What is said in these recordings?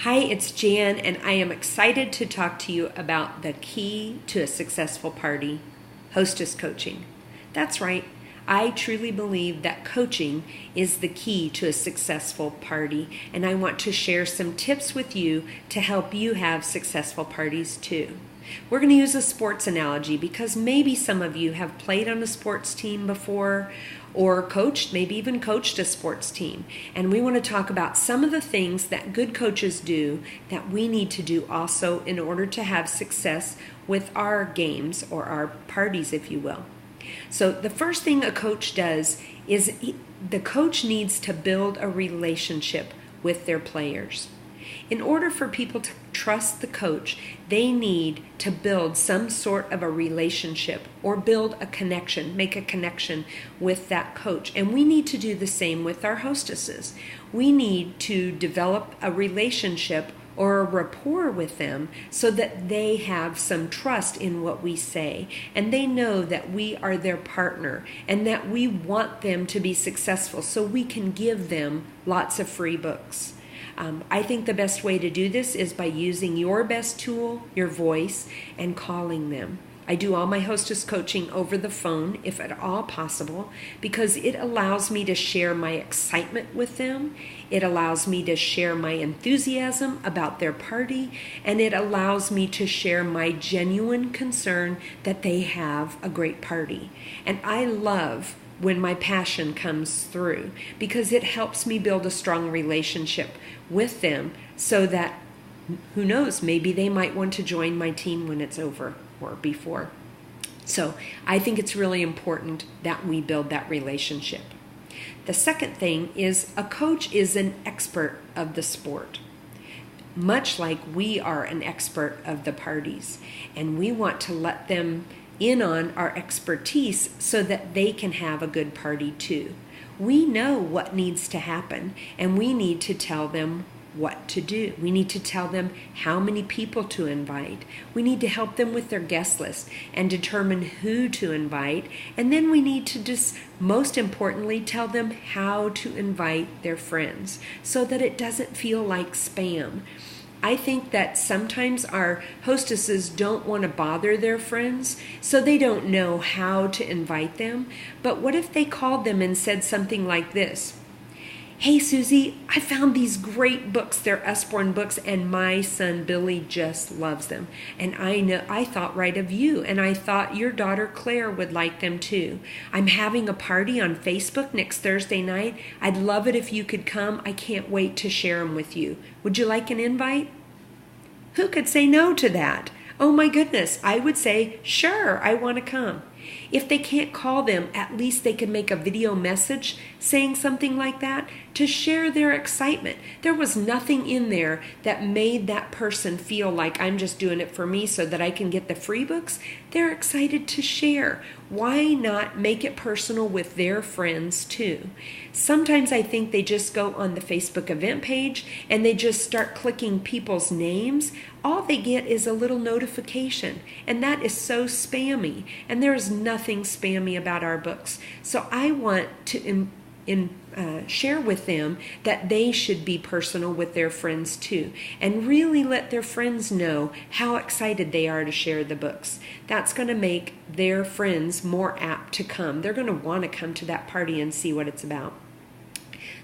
Hi, it's Jan, and I am excited to talk to you about the key to a successful party, hostess coaching. That's right. I truly believe that coaching is the key to a successful party, and I want to share some tips with you to help you have successful parties too. We're going to use a sports analogy because maybe some of you have played on a sports team before or coached, maybe even coached a sports team. And we want to talk about some of the things that good coaches do that we need to do also in order to have success with our games or our parties, if you will. So the first thing a coach does is the coach needs to build a relationship with their players. In order for people to trust the coach, they need to build some sort of a relationship or build a connection, make a connection with that coach. And we need to do the same with our hostesses. We need to develop a relationship or a rapport with them so that they have some trust in what we say and they know that we are their partner and that we want them to be successful so we can give them lots of free books. I think the best way to do this is by using your best tool, your voice, and calling them. I do all my hostess coaching over the phone, if at all possible, because it allows me to share my excitement with them. It allows me to share my enthusiasm about their party, and it allows me to share my genuine concern that they have a great party. And I love when my passion comes through because it helps me build a strong relationship with them so that, who knows, maybe they might want to join my team when it's over or before. So I think it's really important that we build that relationship. The second thing is a coach is an expert of the sport, much like we are an expert of the parties, and we want to let them in on our expertise so that they can have a good party too. We know what needs to happen, and we need to tell them what to do. We need to tell them how many people to invite. We need to help them with their guest list and determine who to invite. And then we need to just, most importantly, tell them how to invite their friends so that it doesn't feel like spam. I think that sometimes our hostesses don't want to bother their friends, so they don't know how to invite them. But what if they called them and said something like this? Hey, Susie, I found these great books. They're Usborne books, and my son Billy just loves them. And I thought right of you, and I thought your daughter Claire would like them too. I'm having a party on Facebook next Thursday night. I'd love it if you could come. I can't wait to share them with you. Would you like an invite? Who could say no to that? Oh my goodness, I would say, sure, I want to come. If they can't call them, at least they can make a video message saying something like that to share their excitement. There was nothing in there that made that person feel like I'm just doing it for me so that I can get the free books. They're excited to share. Why not make it personal with their friends too? Sometimes I think they just go on the Facebook event page and they just start clicking people's names. All they get is a little notification, and that is so spammy, and there is nothing spammy about our books. So I want to share with them that they should be personal with their friends too, and really let their friends know how excited they are to share the books. That's going to make their friends more apt to come. They're going to want to come to that party and see what it's about.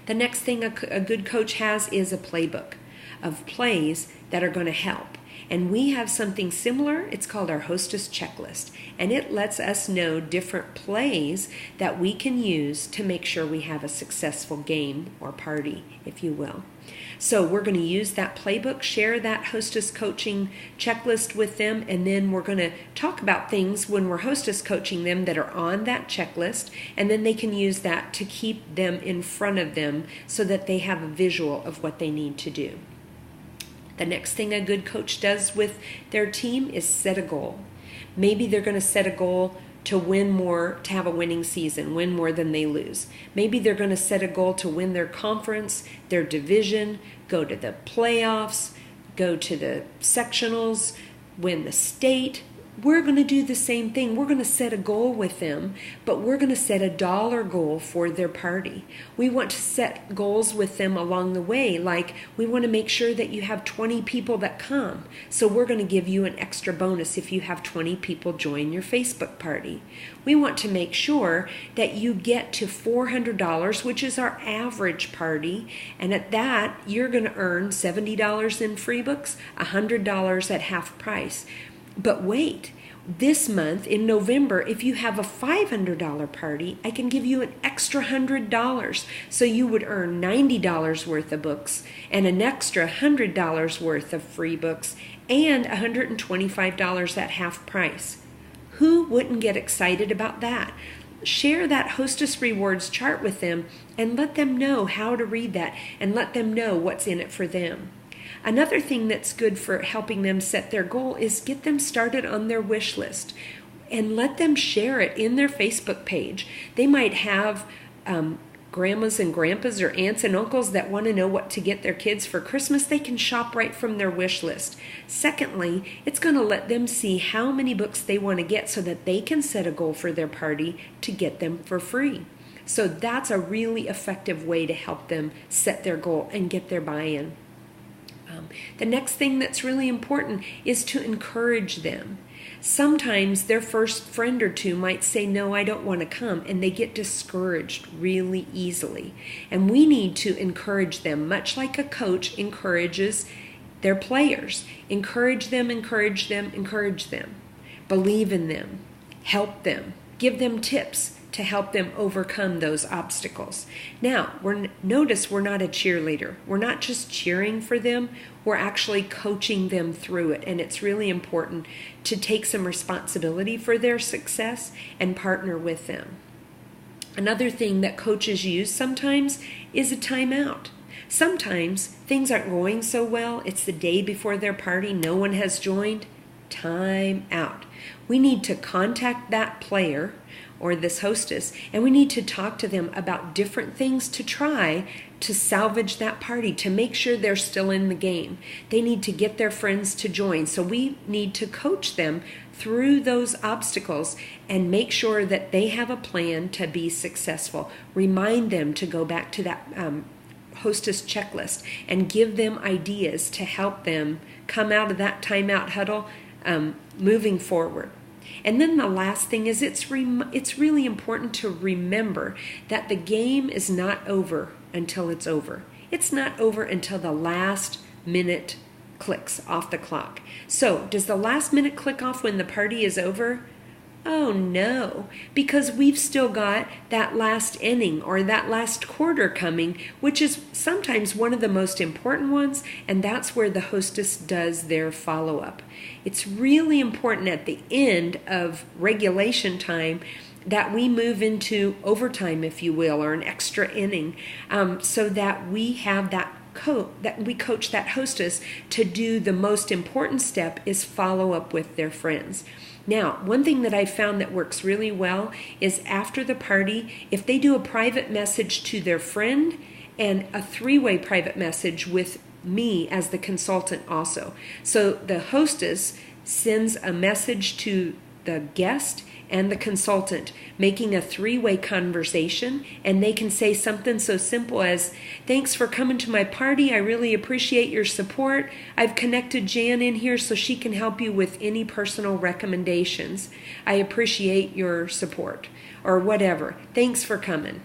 The next thing a good coach has is a playbook of plays that are going to help. And we have something similar. It's called our hostess checklist. And it lets us know different plays that we can use to make sure we have a successful game or party, if you will. So we're going to use that playbook, share that hostess coaching checklist with them, and then we're going to talk about things when we're hostess coaching them that are on that checklist, and then they can use that to keep them in front of them so that they have a visual of what they need to do. The next thing a good coach does with their team is set a goal. Maybe they're going to set a goal to win more, to have a winning season, win more than they lose. Maybe they're going to set a goal to win their conference, their division, go to the playoffs, go to the sectionals, win the state, we're going to do the same thing. We're going to set a goal with them, but we're going to set a dollar goal for their party. We want to set goals with them along the way, like we want to make sure that you have 20 people that come. So we're going to give you an extra bonus if you have 20 people join your Facebook party. We want to make sure that you get to $400, which is our average party, and at that, you're going to earn $70 in free books, $100 at half price. But wait, this month in November, if you have a $500 party, I can give you an extra $100. So you would earn $90 worth of books and an extra $100 worth of free books and $125 at half price. Who wouldn't get excited about that? Share that Hostess Rewards chart with them and let them know how to read that and let them know what's in it for them. Another thing that's good for helping them set their goal is get them started on their wish list and let them share it in their Facebook page. They might have grandmas and grandpas or aunts and uncles that want to know what to get their kids for Christmas. They can shop right from their wish list. Secondly, it's going to let them see how many books they want to get so that they can set a goal for their party to get them for free. So that's a really effective way to help them set their goal and get their buy-in. The next thing that's really important is to encourage them. Sometimes their first friend or two might say, no, I don't want to come, and they get discouraged really easily. And we need to encourage them, much like a coach encourages their players. Encourage them, encourage them, encourage them. Believe in them. Help them. Give them tips to help them overcome those obstacles. Now, notice we're not a cheerleader. We're not just cheering for them. We're actually coaching them through it. And it's really important to take some responsibility for their success and partner with them. Another thing that coaches use sometimes is a timeout. Sometimes things aren't going so well. It's the day before their party. No one has joined. Time out. We need to contact that player or this hostess, and we need to talk to them about different things to try to salvage that party, to make sure they're still in the game. They need to get their friends to join. So we need to coach them through those obstacles and make sure that they have a plan to be successful. Remind them to go back to that hostess checklist and give them ideas to help them come out of that timeout huddle moving forward. And then the last thing is it's really important to remember that the game is not over until it's over. It's not over until the last minute clicks off the clock. So does the last minute click off when the party is over? Oh no, because we've still got that last inning or that last quarter coming, which is sometimes one of the most important ones, and that's where the hostess does their follow-up. It's really important at the end of regulation time that we move into overtime, if you will, or an extra inning, so that we have that we coach that hostess to do the most important step is follow up with their friends. Now, one thing that I've found that works really well is after the party, if they do a private message to their friend and a 3-way private message with me as the consultant also. So the hostess sends a message to the guest and the consultant, making a 3-way conversation, and they can say something so simple as, thanks for coming to my party, I really appreciate your support. I've connected Jan in here so she can help you with any personal recommendations. I appreciate your support, or whatever. Thanks for coming.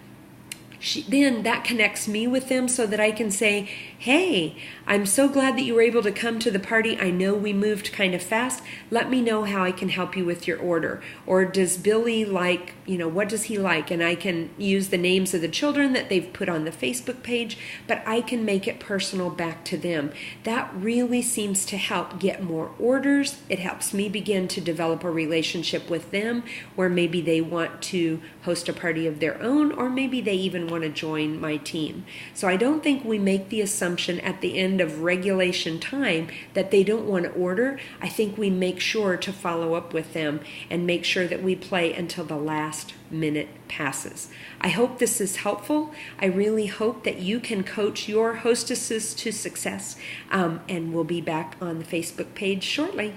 Then that connects me with them so that I can say, hey, I'm so glad that you were able to come to the party. I know we moved kind of fast. Let me know how I can help you with your order. Or does Billy like, what does he like? And I can use the names of the children that they've put on the Facebook page, but I can make it personal back to them. That really seems to help get more orders. It helps me begin to develop a relationship with them where maybe they want to host a party of their own, or maybe they even want to join my team. So I don't think we make the assumption at the end of regulation time that they don't want to order. I think we make sure to follow up with them and make sure that we play until the last minute passes. I hope this is helpful. I really hope that you can coach your hostesses to success, and we'll be back on the Facebook page shortly.